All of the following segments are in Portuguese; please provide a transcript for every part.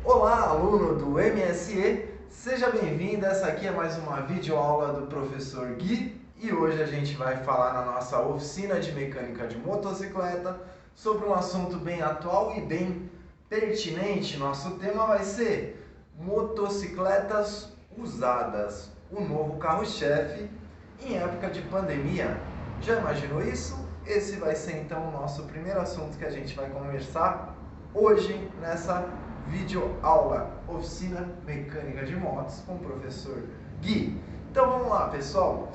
Olá, aluno do MSE, seja bem-vindo. Essa aqui é mais uma videoaula do professor Gui e hoje a gente vai falar na nossa oficina de mecânica de motocicleta sobre um assunto bem atual e bem pertinente. Nosso tema vai ser motocicletas usadas, o novo carro-chefe em época de pandemia. Já imaginou isso? Esse vai ser então o nosso primeiro assunto que a gente vai conversar hoje nessa videoaula, oficina mecânica de motos com o professor Gui. Então vamos lá, pessoal.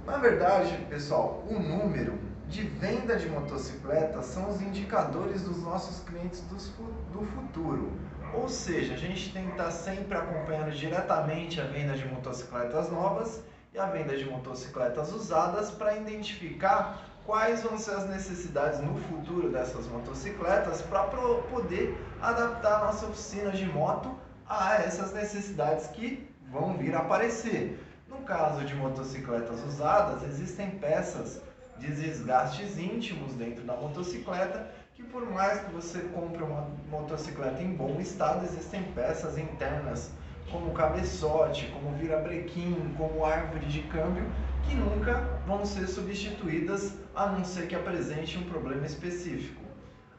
Na verdade, pessoal, o número de venda de motocicletas são os indicadores dos nossos clientes do futuro. Ou seja, a gente tem que estar sempre acompanhando diretamente a venda de motocicletas novas e a venda de motocicletas usadas para identificar quais vão ser as necessidades no futuro dessas motocicletas para poder adaptar a nossa oficina de moto a essas necessidades que vão vir a aparecer. No caso de motocicletas usadas, existem peças de desgastes íntimos dentro da motocicleta que, por mais que você compre uma motocicleta em bom estado, existem peças internas como cabeçote, como virabrequim, como árvore de câmbio, que nunca vão ser substituídas a não ser que apresente um problema específico.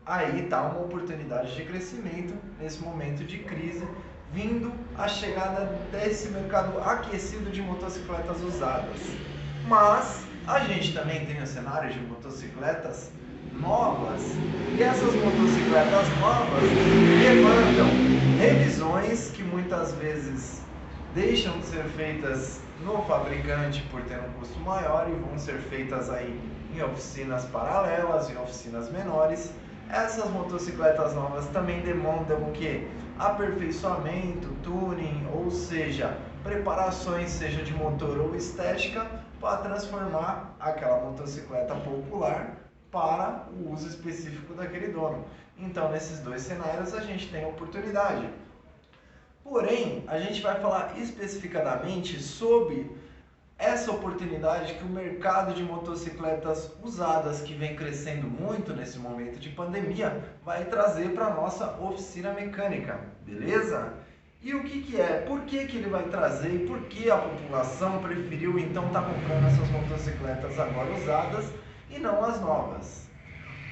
Aí está uma oportunidade de crescimento nesse momento de crise, vindo a chegada desse mercado aquecido de motocicletas usadas. Mas a gente também tem o cenário de motocicletas novas, e essas motocicletas novas levantam revisões que muitas vezes deixam de ser feitas no fabricante por ter um custo maior e vão ser feitas aí em oficinas paralelas, em oficinas menores. Essas motocicletas novas também demandam o que? Aperfeiçoamento, tuning, ou seja, preparações, seja de motor ou estética, para transformar aquela motocicleta popular para o uso específico daquele dono. Então, nesses dois cenários, a gente tem oportunidade. Porém, a gente vai falar especificadamente sobre essa oportunidade que o mercado de motocicletas usadas, que vem crescendo muito nesse momento de pandemia, vai trazer para a nossa oficina mecânica, beleza? E o que é? Por que ele vai trazer e por que a população preferiu então estar comprando essas motocicletas agora usadas e não as novas?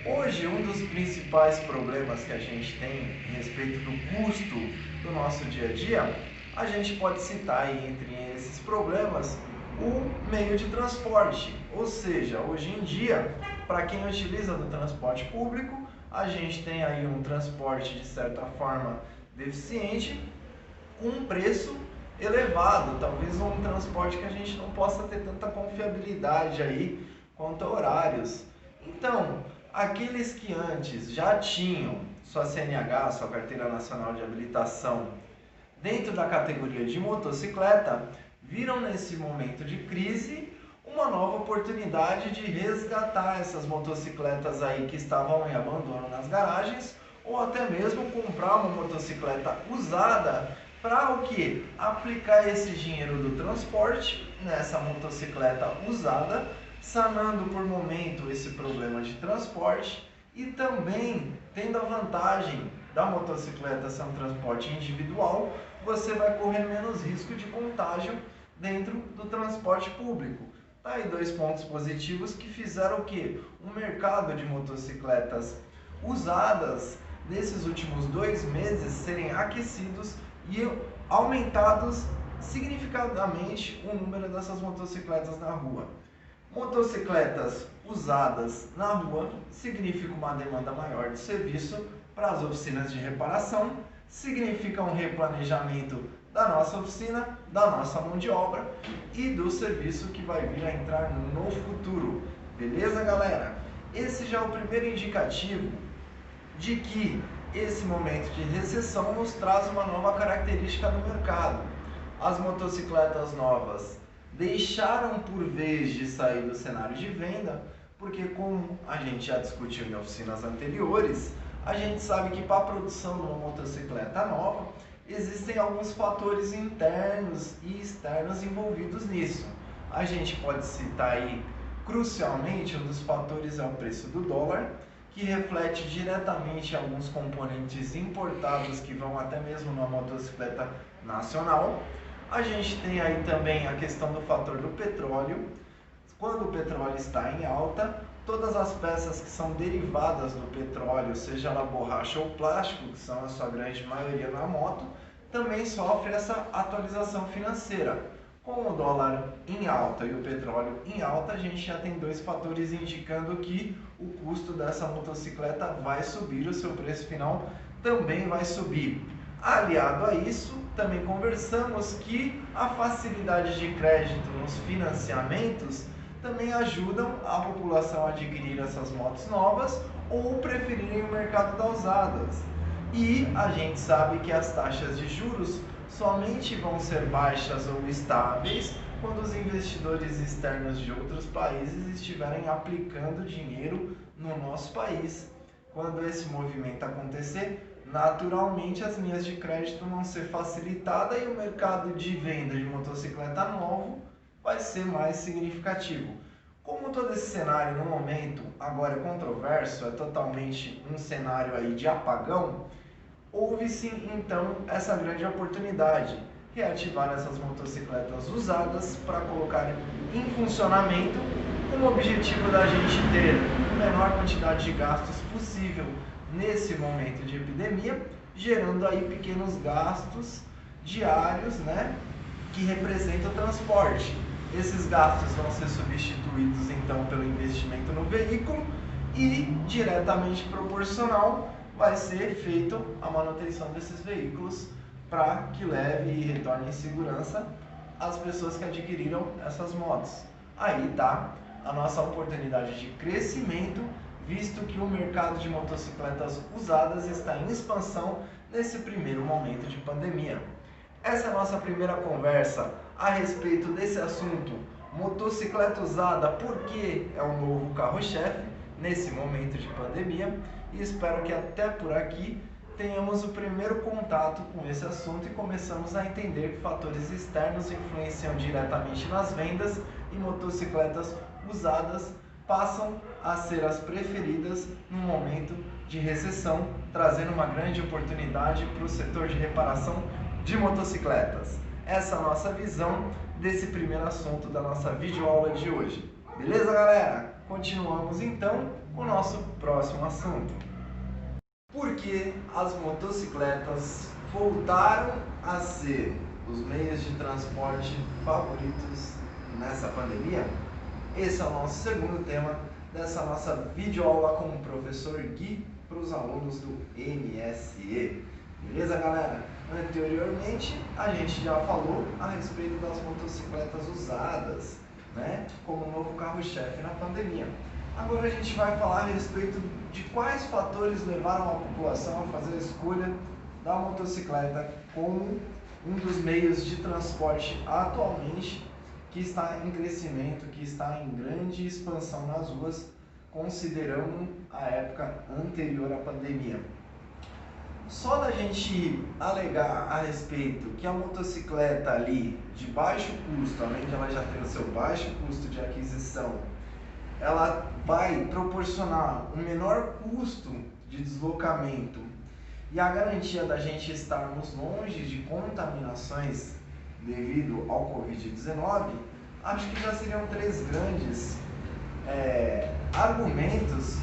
Hoje, um dos principais problemas que a gente tem a respeito do custo do nosso dia a dia, a gente pode citar aí entre esses problemas o meio de transporte. Ou seja, hoje em dia, para quem utiliza do transporte público, a gente tem aí um transporte de certa forma deficiente, com um preço elevado, talvez um transporte que a gente não possa ter tanta confiabilidade aí quanto a horários. Então, aqueles que antes já tinham sua CNH, sua Carteira Nacional de Habilitação, dentro da categoria de motocicleta, viram nesse momento de crise uma nova oportunidade de resgatar essas motocicletas aí que estavam em abandono nas garagens, ou até mesmo comprar uma motocicleta usada para o que? Aplicar esse dinheiro do transporte nessa motocicleta usada, sanando por momento esse problema de transporte e também tendo a vantagem da motocicleta ser um transporte individual, você vai correr menos risco de contágio dentro do transporte público. Tá aí dois pontos positivos que fizeram o quê? O mercado de motocicletas usadas nesses últimos 2 meses serem aquecidos e aumentados significativamente o número dessas motocicletas na rua. Motocicletas usadas na rua significa uma demanda maior de serviço para as oficinas de reparação, significa um replanejamento da nossa oficina, da nossa mão de obra e do serviço que vai vir a entrar no futuro. Beleza, galera? Esse já é o primeiro indicativo de que esse momento de recessão nos traz uma nova característica do mercado. As motocicletas novas deixaram por vez de sair do cenário de venda, porque como a gente já discutiu em oficinas anteriores, a gente sabe que para a produção de uma motocicleta nova, existem alguns fatores internos e externos envolvidos nisso. A gente pode citar aí, crucialmente, um dos fatores é o preço do dólar, que reflete diretamente alguns componentes importados que vão até mesmo na motocicleta nacional. A gente tem aí também a questão do fator do petróleo. Quando o petróleo está em alta, todas as peças que são derivadas do petróleo, seja ela borracha ou plástico, que são a sua grande maioria na moto, também sofre essa atualização financeira. Com o dólar em alta e o petróleo em alta, a gente já tem dois fatores indicando que o custo dessa motocicleta vai subir, o seu preço final também vai subir. Aliado a isso, também conversamos que a facilidade de crédito nos financiamentos também ajudam a população a adquirir essas motos novas ou preferirem o mercado das usadas. E a gente sabe que as taxas de juros somente vão ser baixas ou estáveis quando os investidores externos de outros países estiverem aplicando dinheiro no nosso país. Quando esse movimento acontecer, naturalmente as linhas de crédito vão ser facilitadas e o mercado de venda de motocicleta novo vai ser mais significativo. Como todo esse cenário no momento agora é controverso, é totalmente um cenário aí de apagão, houve-se então essa grande oportunidade, reativar essas motocicletas usadas para colocar em funcionamento com o objetivo da gente ter a menor quantidade de gastos possível nesse momento de epidemia, gerando aí pequenos gastos diários, né, que representam o transporte. Esses gastos vão ser substituídos então pelo investimento no veículo e diretamente proporcional vai ser feita a manutenção desses veículos para que leve e retorne em segurança as pessoas que adquiriram essas motos. Aí está a nossa oportunidade de crescimento, visto que o mercado de motocicletas usadas está em expansão nesse primeiro momento de pandemia. Essa é a nossa primeira conversa a respeito desse assunto, motocicleta usada, porque é o novo carro-chefe nesse momento de pandemia, e espero que até por aqui tenhamos o primeiro contato com esse assunto e começamos a entender que fatores externos influenciam diretamente nas vendas e motocicletas usadas passam a ser as preferidas no momento de recessão, trazendo uma grande oportunidade para o setor de reparação de motocicletas. Essa é a nossa visão desse primeiro assunto da nossa videoaula de hoje. Beleza, galera? Continuamos então com o nosso próximo assunto. Por que as motocicletas voltaram a ser os meios de transporte favoritos nessa pandemia? Esse é o nosso segundo tema dessa nossa videoaula com o professor Gui para os alunos do MSE. Beleza, galera? Anteriormente, a gente já falou a respeito das motocicletas usadas, né, como novo carro-chefe na pandemia. Agora a gente vai falar a respeito de quais fatores levaram a população a fazer a escolha da motocicleta como um dos meios de transporte atualmente que está em crescimento, que está em grande expansão nas ruas, considerando a época anterior à pandemia. Só da gente alegar a respeito que a motocicleta ali de baixo custo, além de ela já ter o seu baixo custo de aquisição, ela vai proporcionar um menor custo de deslocamento e a garantia da gente estarmos longe de contaminações devido ao Covid-19, acho que já seriam três grandes argumentos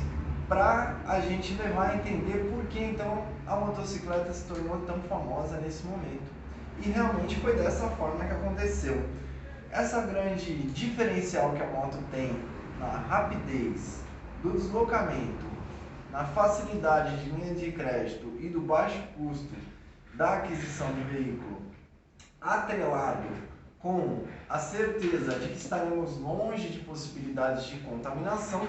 para a gente levar a entender por que então a motocicleta se tornou tão famosa nesse momento. E realmente foi dessa forma que aconteceu. Essa grande diferencial que a moto tem na rapidez do deslocamento, na facilidade de linha de crédito e do baixo custo da aquisição do veículo, atrelado com a certeza de que estaremos longe de possibilidades de contaminação,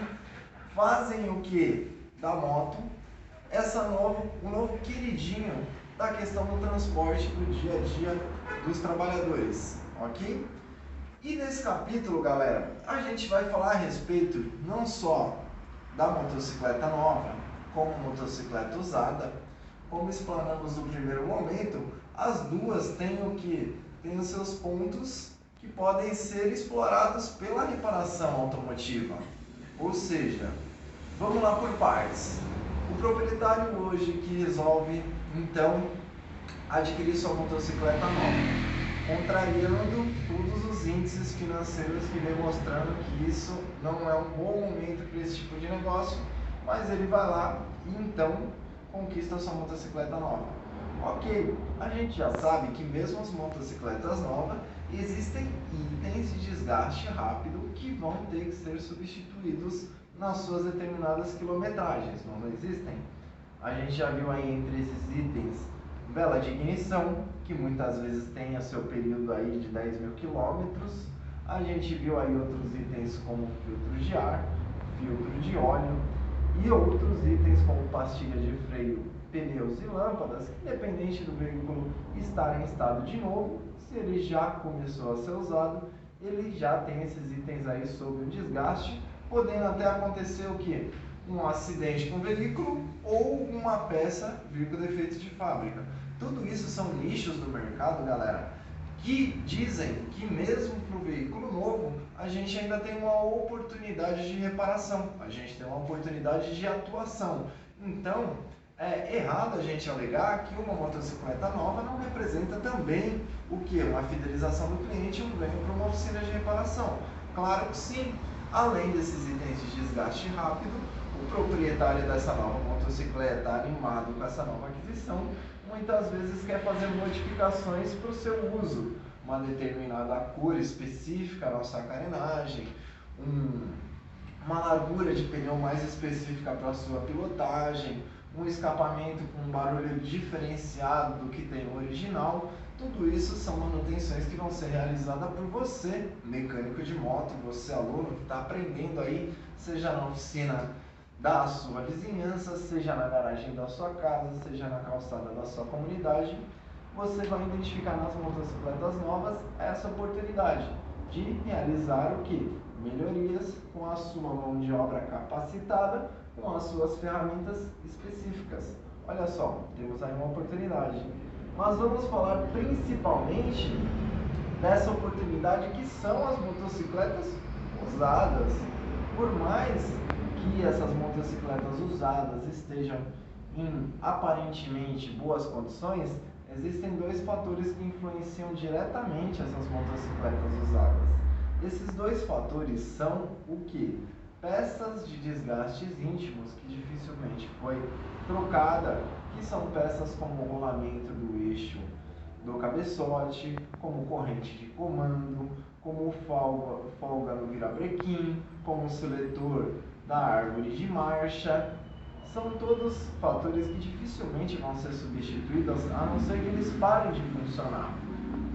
fazem o que da moto um novo queridinho da questão do transporte do dia a dia dos trabalhadores, ok? E nesse capítulo, galera, a gente vai falar a respeito não só da motocicleta nova, como motocicleta usada, como explanamos no primeiro momento, as duas têm o que? Têm os seus pontos que podem ser explorados pela reparação automotiva. Ou seja, Vamos lá por partes. O proprietário hoje que resolve, então, adquirir sua motocicleta nova, contrariando todos os índices financeiros que vem mostrando que isso não é um bom momento para esse tipo de negócio, mas ele vai lá e então conquista sua motocicleta nova. Ok, a gente já sabe que mesmo as motocicletas novas existem itens de desgaste rápido que vão ter que ser substituídos nas suas determinadas quilometragens, não existem? A gente já viu aí entre esses itens vela de ignição, que muitas vezes tem o seu período aí de 10.000 quilômetros. A gente viu aí outros itens como filtro de ar, filtro de óleo e outros itens como pastilha de freio, pneus e lâmpadas, que independente do veículo estar em estado de novo, se ele já começou a ser usado, ele já tem esses itens aí sob o desgaste, podendo até acontecer o que? Um acidente com o veículo ou uma peça vir com defeito de fábrica. Tudo isso são nichos do mercado, galera, que dizem que mesmo para o veículo novo, a gente ainda tem uma oportunidade de reparação, a gente tem uma oportunidade de atuação. Então, é errado a gente alegar que uma motocicleta nova não representa também o que? Uma fidelização do cliente e um ganho para uma oficina de reparação. Claro que sim, além desses itens de desgaste rápido, o proprietário dessa nova motocicleta, animado com essa nova aquisição, muitas vezes quer fazer modificações para o seu uso, uma determinada cor específica na sua carenagem, uma largura de pneu mais específica para a sua pilotagem, um escapamento com um barulho diferenciado do que tem no original. Tudo isso são manutenções que vão ser realizadas por você, mecânico de moto, você aluno que está aprendendo aí, seja na oficina da sua vizinhança, seja na garagem da sua casa, seja na calçada da sua comunidade. Você vai identificar nas motocicletas novas essa oportunidade de realizar o que? Melhorias com a sua mão de obra capacitada, com as suas ferramentas específicas. Olha só, temos aí uma oportunidade. Mas vamos falar principalmente dessa oportunidade que são as motocicletas usadas. Por mais que essas motocicletas usadas estejam em aparentemente boas condições, existem dois fatores que influenciam diretamente essas motocicletas usadas. Esses dois fatores são o que? Peças de desgastes íntimos que dificilmente foi trocada, que são peças como o rolamento do eixo do cabeçote, como corrente de comando, como folga no virabrequim, como o seletor da árvore de marcha. São todos fatores que dificilmente vão ser substituídos, a não ser que eles parem de funcionar.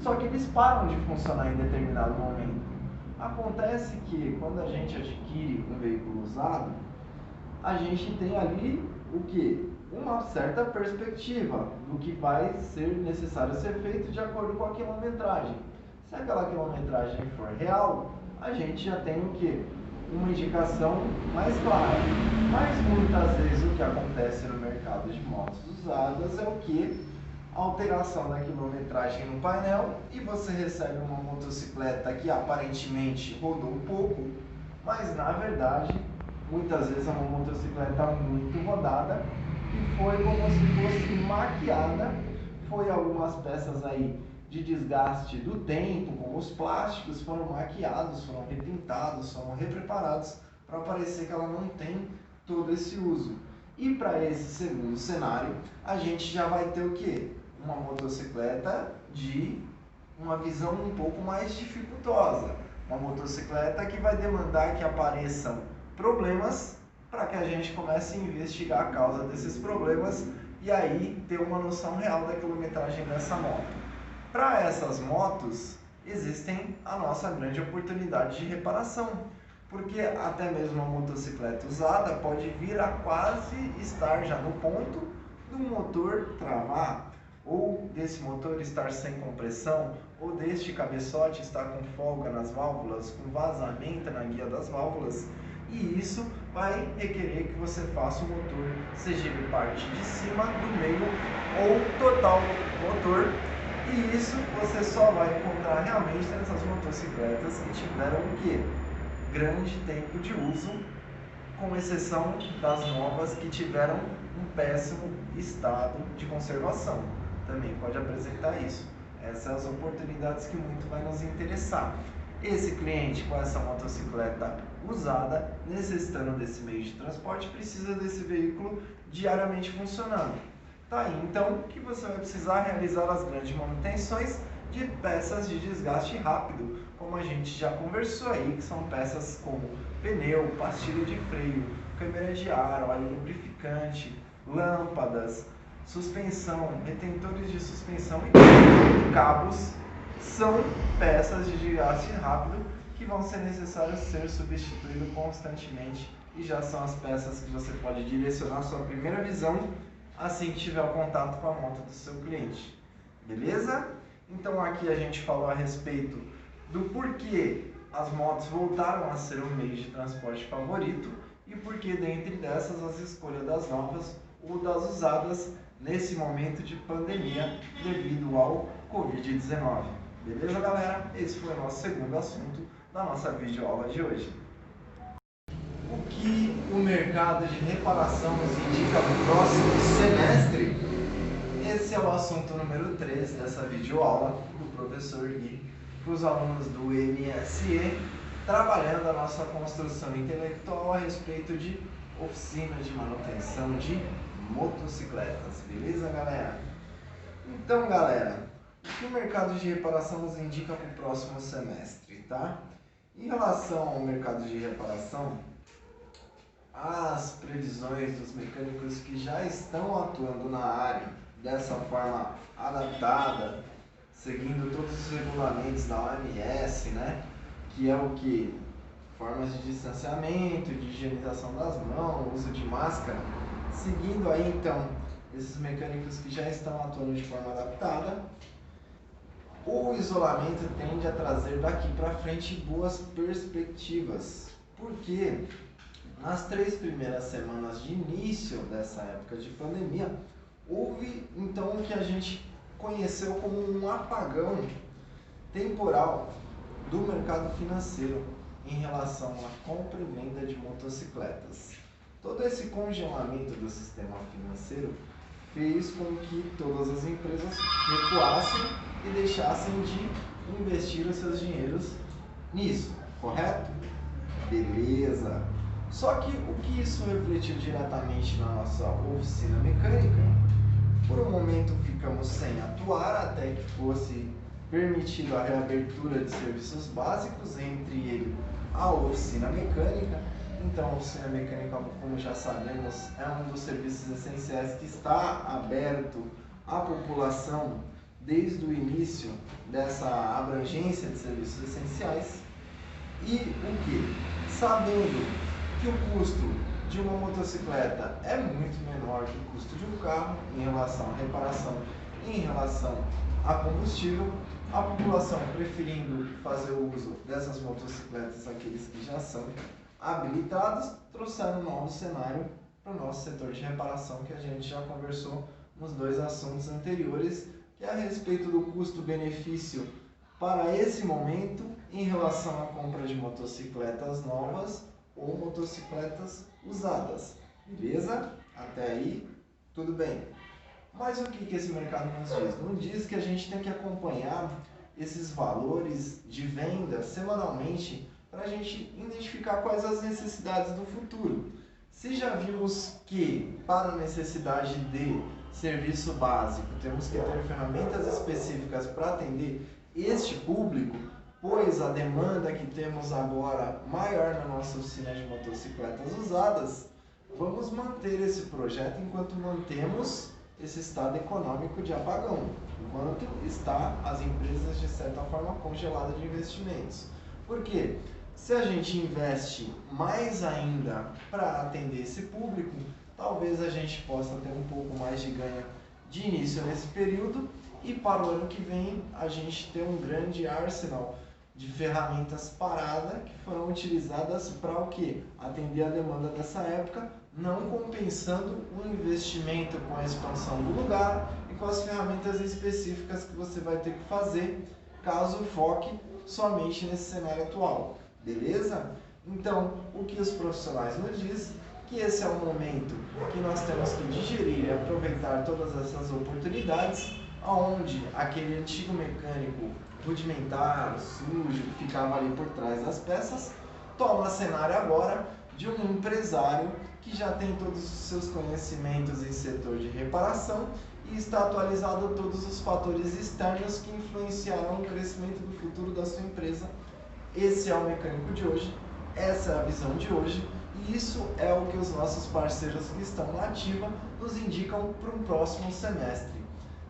Só que eles param de funcionar em determinado momento. Acontece que quando a gente adquire um veículo usado, a gente tem ali o que? Uma certa perspectiva do que vai ser necessário ser feito de acordo com a quilometragem. Se aquela quilometragem for real, a gente já tem o que? Uma indicação mais clara. Mas muitas vezes o que acontece no mercado de motos usadas é o que? Alteração da quilometragem no painel e você recebe uma motocicleta que aparentemente rodou um pouco, mas na verdade muitas vezes é uma motocicleta muito rodada que foi como se fosse maquiada, foi algumas peças aí de desgaste do tempo, como os plásticos foram maquiados, foram repintados, foram repreparados para parecer que ela não tem todo esse uso. E para esse segundo cenário, a gente já vai ter o que? Uma motocicleta de uma visão um pouco mais dificultosa. Uma motocicleta que vai demandar que apareçam problemas para que a gente comece a investigar a causa desses problemas e aí ter uma noção real da quilometragem dessa moto. Para essas motos, existem a nossa grande oportunidade de reparação, porque até mesmo uma motocicleta usada pode vir a quase estar já no ponto do motor travar, ou desse motor estar sem compressão, ou deste cabeçote estar com folga nas válvulas, com vazamento na guia das válvulas, e isso vai requerer que você faça o motor, seja ele parte de cima, do meio ou total motor, e isso você só vai encontrar realmente nessas motocicletas que tiveram o quê? Grande tempo de uso com exceção das novas que tiveram um péssimo estado de conservação. Também pode apresentar isso. Essas são as oportunidades que muito vai nos interessar. Esse cliente com essa motocicleta usada, necessitando desse meio de transporte, precisa desse veículo diariamente funcionando. Tá aí então que você vai precisar realizar as grandes manutenções de peças de desgaste rápido, como a gente já conversou aí, que são peças como pneu, pastilha de freio, câmera de ar, óleo lubrificante, lâmpadas, suspensão, retentores de suspensão e cabos. São peças de desgaste rápido que vão ser necessárias ser substituídas constantemente e já são as peças que você pode direcionar a sua primeira visão assim que tiver o contato com a moto do seu cliente. Beleza? Então aqui a gente falou a respeito do porquê as motos voltaram a ser o meio de transporte favorito e porquê dentre dessas as escolhas das novas ou das usadas nesse momento de pandemia devido ao Covid-19. Beleza, galera? Esse foi o nosso segundo assunto da nossa videoaula de hoje. O que o mercado de reparação nos indica para o próximo semestre? Esse é o assunto número 3 dessa videoaula do professor Gui para os alunos do MSE, trabalhando a nossa construção intelectual a respeito de oficina de manutenção de motocicletas. Beleza, galera? Então, galera, o que o mercado de reparação nos indica para o próximo semestre, tá? Em relação ao mercado de reparação, as previsões dos mecânicos que já estão atuando na área dessa forma adaptada, seguindo todos os regulamentos da OMS, né? Que é o que? Formas de distanciamento, de higienização das mãos, uso de máscara. Seguindo aí, então, esses mecânicos que já estão atuando de forma adaptada, o isolamento tende a trazer daqui para frente boas perspectivas. Porque nas 3 primeiras semanas de início dessa época de pandemia, houve então o que a gente conheceu como um apagão temporal do mercado financeiro em relação à compra e venda de motocicletas. Todo esse congelamento do sistema financeiro fez com que todas as empresas recuassem e deixassem de investir os seus dinheiros nisso, correto? Beleza! Só que o que isso refletiu diretamente na nossa oficina mecânica? Por um momento ficamos sem atuar até que fosse permitido a reabertura de serviços básicos, entre ele a oficina mecânica. Então, a oficina mecânica, como já sabemos, é um dos serviços essenciais que está aberto à população desde o início dessa abrangência de serviços essenciais. E o que? Sabendo que o custo de uma motocicleta é muito menor que o custo de um carro em relação à reparação e em relação a combustível, a população preferindo fazer o uso dessas motocicletas, aqueles que já são habilitados, trouxeram um novo cenário para o nosso setor de reparação, que a gente já conversou nos 2 assuntos anteriores, que é a respeito do custo-benefício para esse momento em relação à compra de motocicletas novas ou motocicletas usadas. Beleza? Até aí, tudo bem. Mas o que esse mercado nos diz? Nos diz que a gente tem que acompanhar esses valores de venda semanalmente para a gente identificar quais as necessidades do futuro. Se já vimos que para a necessidade de serviço básico temos que ter ferramentas específicas para atender este público, pois a demanda que temos agora maior na nossa oficina de motocicletas usadas, vamos manter esse projeto enquanto mantemos esse estado econômico de apagão, enquanto está as empresas de certa forma congeladas de investimentos. Por quê? Se a gente investe mais ainda para atender esse público, talvez a gente possa ter um pouco mais de ganho de início nesse período e para o ano que vem a gente ter um grande arsenal de ferramentas parada que foram utilizadas para o quê? Atender a demanda dessa época, não compensando o investimento com a expansão do lugar e com as ferramentas específicas que você vai ter que fazer caso foque somente nesse cenário atual. Beleza? Então, o que os profissionais nos dizem? Que esse é o momento que nós temos que digerir e aproveitar todas essas oportunidades, onde aquele antigo mecânico rudimentar, sujo, que ficava ali por trás das peças, toma cenário agora de um empresário que já tem todos os seus conhecimentos em setor de reparação e está atualizado a todos os fatores externos que influenciarão o crescimento do futuro da sua empresa. Esse é o mecânico de hoje, essa é a visão de hoje, e isso é o que os nossos parceiros que estão na ativa nos indicam para um próximo semestre.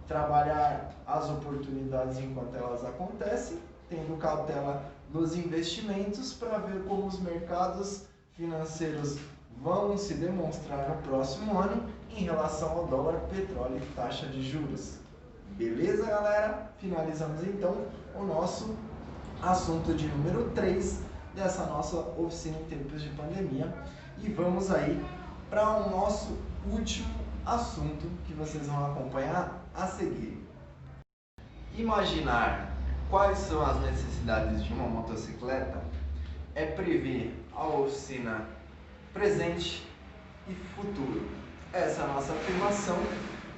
Trabalhar as oportunidades enquanto elas acontecem, tendo cautela nos investimentos para ver como os mercados financeiros vão se demonstrar no próximo ano em relação ao dólar, petróleo e taxa de juros. Beleza, galera? Finalizamos então o nosso assunto de número 3 dessa nossa oficina em tempos de pandemia. E vamos aí para o nosso último assunto que vocês vão acompanhar a seguir. Imaginar quais são as necessidades de uma motocicleta é prever a oficina presente e futuro. Essa é a nossa afirmação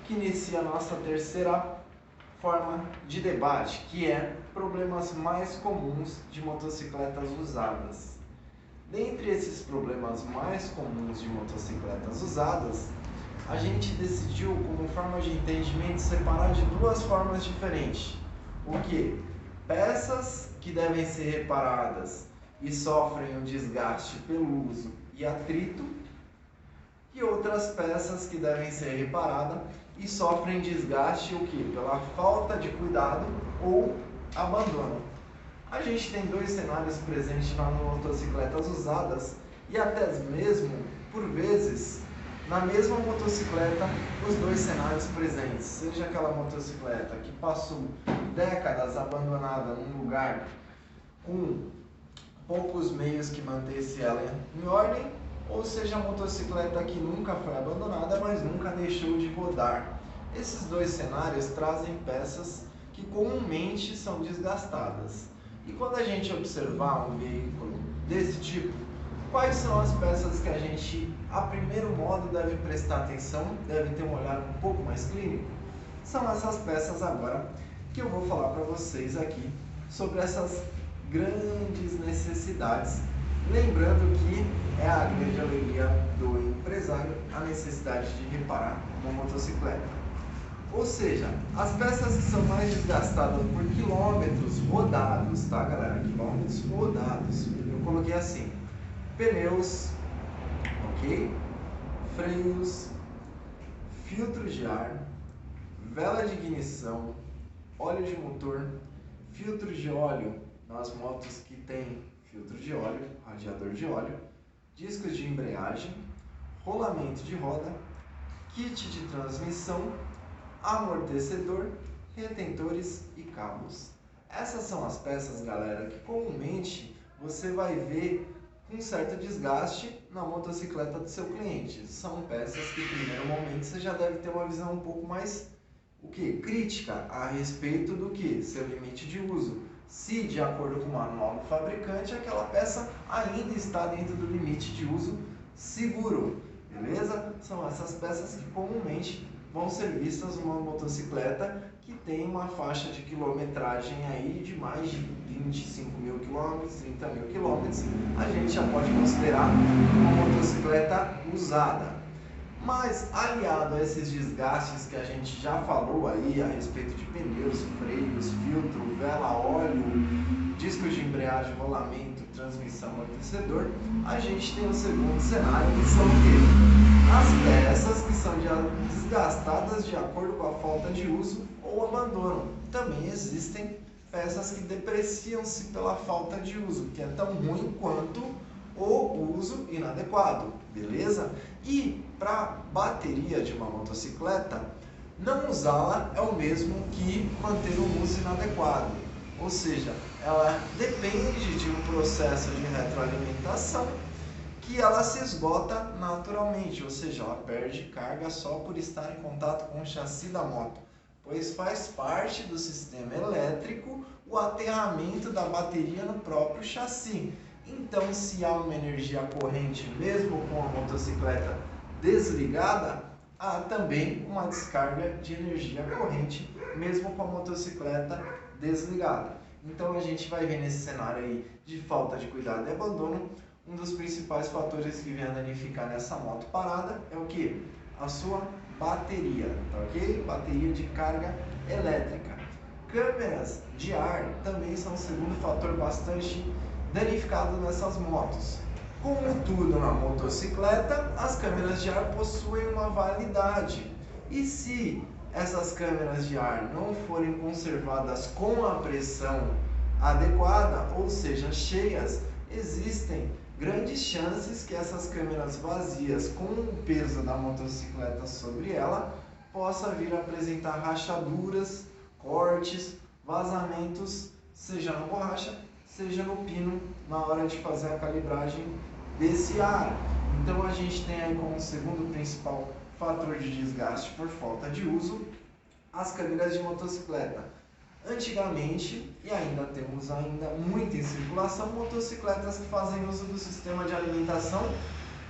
que inicia a nossa terceira forma de debate, que é problemas mais comuns de motocicletas usadas. Dentre esses problemas mais comuns de motocicletas usadas, a gente decidiu, como forma de entendimento, separar de duas formas diferentes. O que? Peças que devem ser reparadas e sofrem um desgaste pelo uso e atrito, e outras peças que devem ser reparadas e sofrem desgaste o que? Pela falta de cuidado ou abandono. A gente tem dois cenários presentes nas motocicletas usadas e até mesmo, por vezes, na mesma motocicleta, os dois cenários presentes. Seja aquela motocicleta que passou décadas abandonada num lugar com poucos meios que mantesse ela em ordem, ou seja a motocicleta que nunca foi abandonada, mas nunca deixou de rodar. Esses dois cenários trazem peças que comumente são desgastadas. E quando a gente observar um veículo desse tipo, quais são as peças que a gente, a primeiro modo, deve prestar atenção, deve ter um olhar um pouco mais clínico? São essas peças agora que eu vou falar para vocês aqui sobre essas grandes necessidades. Lembrando que é a grande alegria do empresário a necessidade de reparar uma motocicleta. Ou seja, as peças que são mais desgastadas por quilômetros rodados, tá, galera? Quilômetros rodados. Eu coloquei assim: pneus, ok? Freios, filtros de ar, vela de ignição, óleo de motor, filtros de óleo nas motos que tem filtro de óleo, radiador de óleo, discos de embreagem, rolamento de roda, kit de transmissão, amortecedor, retentores e cabos. Essas são as peças, galera, que comumente você vai ver com certo desgaste na motocicleta do seu cliente. São peças que, em primeiro momento, você já deve ter uma visão um pouco mais crítica a respeito do que? Seu limite de uso. Se, de acordo com o manual do fabricante, aquela peça ainda está dentro do limite de uso seguro. Beleza? São essas peças que comumente vão ser vistas numa motocicleta que tem uma faixa de quilometragem aí de mais de 25 mil quilômetros, 30 mil quilômetros. A gente já pode considerar uma motocicleta usada. Mas, aliado a esses desgastes que a gente já falou aí a respeito de pneus, freios, filtro, vela, óleo, discos de embreagem, rolamento, transmissão, amortecedor, a gente tem o segundo cenário, que são o quê? As peças que são desgastadas de acordo com a falta de uso ou abandono. Também existem peças que depreciam-se pela falta de uso, que é tão ruim quanto o uso inadequado, beleza? E para bateria de uma motocicleta, não usá-la é o mesmo que manter um uso inadequado. Ou seja, ela depende de um processo de retroalimentação que ela se esgota naturalmente, ou seja, ela perde carga só por estar em contato com o chassi da moto, pois faz parte do sistema elétrico o aterramento da bateria no próprio chassi. Então, se há uma energia corrente, mesmo com a motocicleta desligada, há também uma descarga de energia corrente, mesmo com a motocicleta desligada. Então, a gente vai ver nesse cenário aí de falta de cuidado e abandono, um dos principais fatores que vem a danificar nessa moto parada é o que? A sua bateria, tá ok? Bateria de carga elétrica. Câmeras de ar também são o segundo fator bastante danificado nessas motos. Como tudo na motocicleta, as câmeras de ar possuem uma validade. E se essas câmeras de ar não forem conservadas com a pressão adequada, ou seja, cheias, existem grandes chances que essas câmeras vazias, com o peso da motocicleta sobre ela, possa vir a apresentar rachaduras, cortes, vazamentos, seja na borracha, seja no pino, na hora de fazer a calibragem desse ar. Então a gente tem aí como segundo principal fator de desgaste por falta de uso as câmeras de motocicleta. Antigamente, e ainda temos muito em circulação, motocicletas que fazem uso do sistema de alimentação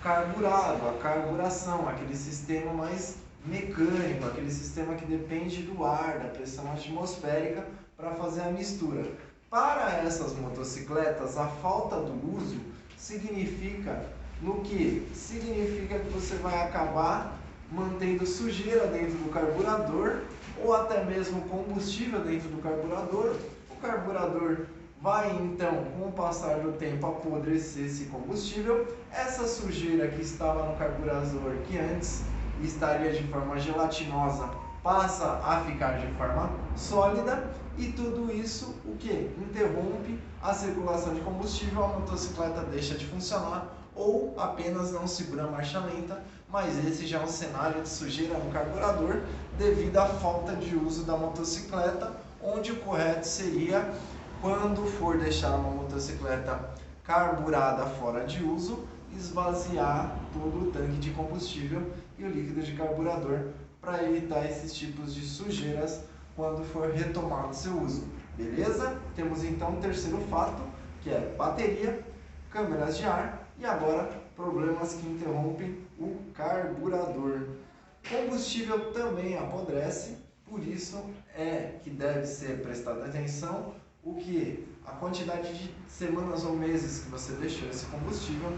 carburado, a carburação, aquele sistema mais mecânico, aquele sistema que depende do ar, da pressão atmosférica para fazer a mistura. Para essas motocicletas, a falta do uso significa no que? Significa que você vai acabar mantendo sujeira dentro do carburador ou até mesmo combustível dentro do carburador. O carburador vai então, com o passar do tempo, apodrecer esse combustível. Essa sujeira que estava no carburador, que antes estaria de forma gelatinosa, passa a ficar de forma sólida, e tudo isso o que? Interrompe a circulação de combustível, a motocicleta deixa de funcionar ou apenas não segura a marcha lenta, mas esse já é um cenário de sujeira no carburador devido à falta de uso da motocicleta, onde o correto seria, quando for deixar uma motocicleta carburada fora de uso, esvaziar todo o tanque de combustível e o líquido de carburador para evitar esses tipos de sujeiras quando for retomado seu uso. Beleza? Temos então o terceiro fato, que é bateria, câmeras de ar e agora problemas que interrompem o carburador. Combustível também apodrece, por isso é que deve ser prestada atenção o que? A quantidade de semanas ou meses que você deixou esse combustível.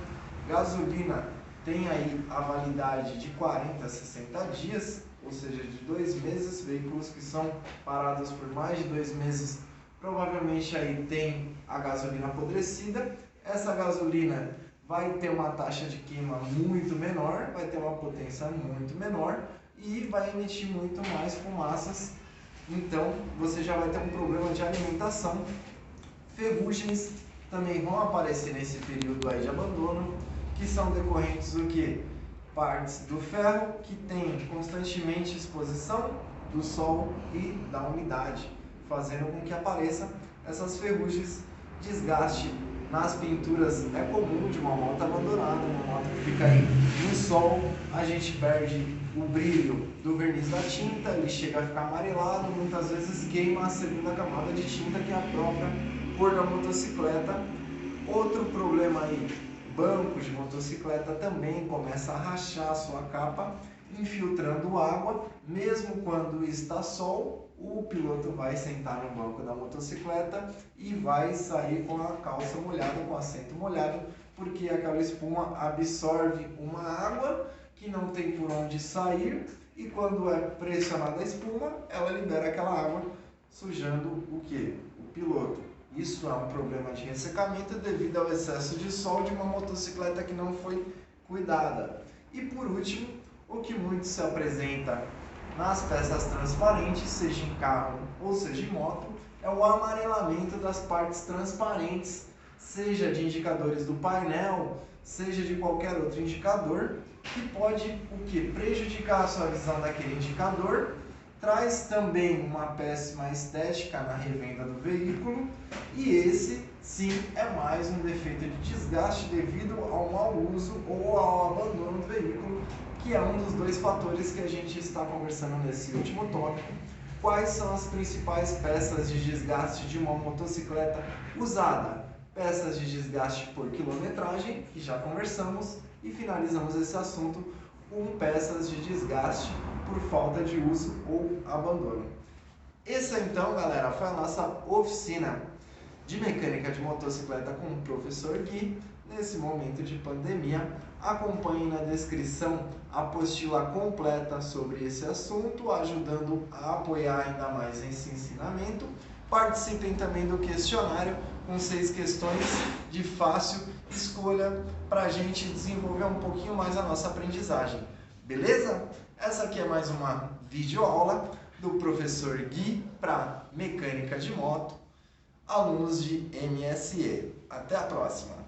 Gasolina tem aí a validade de 40 a 60 dias, ou seja, de 2 meses. Veículos que são parados por mais de 2 meses provavelmente aí tem a gasolina apodrecida. Essa gasolina vai ter uma taxa de queima muito menor, vai ter uma potência muito menor e vai emitir muito mais fumaças. Então você já vai ter um problema de alimentação. Ferrugens também vão aparecer nesse período aí de abandono, que são decorrentes do que? Partes do ferro que tem constantemente exposição do sol e da umidade, fazendo com que apareçam essas ferrugens. Desgaste nas pinturas é comum de uma moto abandonada, uma moto que fica aí no sol, a gente perde o brilho do verniz da tinta, ele chega a ficar amarelado, muitas vezes queima a segunda camada de tinta, que é a própria cor da motocicleta. Outro problema aí, banco de motocicleta também começa a rachar a sua capa, infiltrando água. Mesmo quando está sol, o piloto vai sentar no banco da motocicleta e vai sair com a calça molhada, com o assento molhado, porque aquela espuma absorve uma água que não tem por onde sair, e quando é pressionada a espuma, ela libera aquela água, sujando o que? O piloto. Isso é um problema de ressecamento devido ao excesso de sol de uma motocicleta que não foi cuidada. E por último, o que muito se apresenta nas peças transparentes, seja em carro ou seja em moto, é o amarelamento das partes transparentes, seja de indicadores do painel, seja de qualquer outro indicador, que pode o que? Prejudicar a sua visão daquele indicador. Traz também uma péssima estética na revenda do veículo, e esse sim é mais um defeito de desgaste devido ao mau uso ou ao abandono do veículo, que é um dos dois fatores que a gente está conversando nesse último tópico. Quais são as principais peças de desgaste de uma motocicleta usada? peças de desgaste por quilometragem, que já conversamos, e finalizamos esse assunto com peças de desgaste por falta de uso ou abandono. Essa então, galera, foi a nossa oficina de mecânica de motocicleta com o professor Gui, nesse momento de pandemia. Acompanhe na descrição a apostila completa sobre esse assunto, ajudando a apoiar ainda mais esse ensinamento. Participem também do questionário com 6 questões de fácil escolha para a gente desenvolver um pouquinho mais a nossa aprendizagem. Beleza? Essa aqui é mais uma videoaula do professor Gui para mecânica de moto, alunos de MSE. Até a próxima!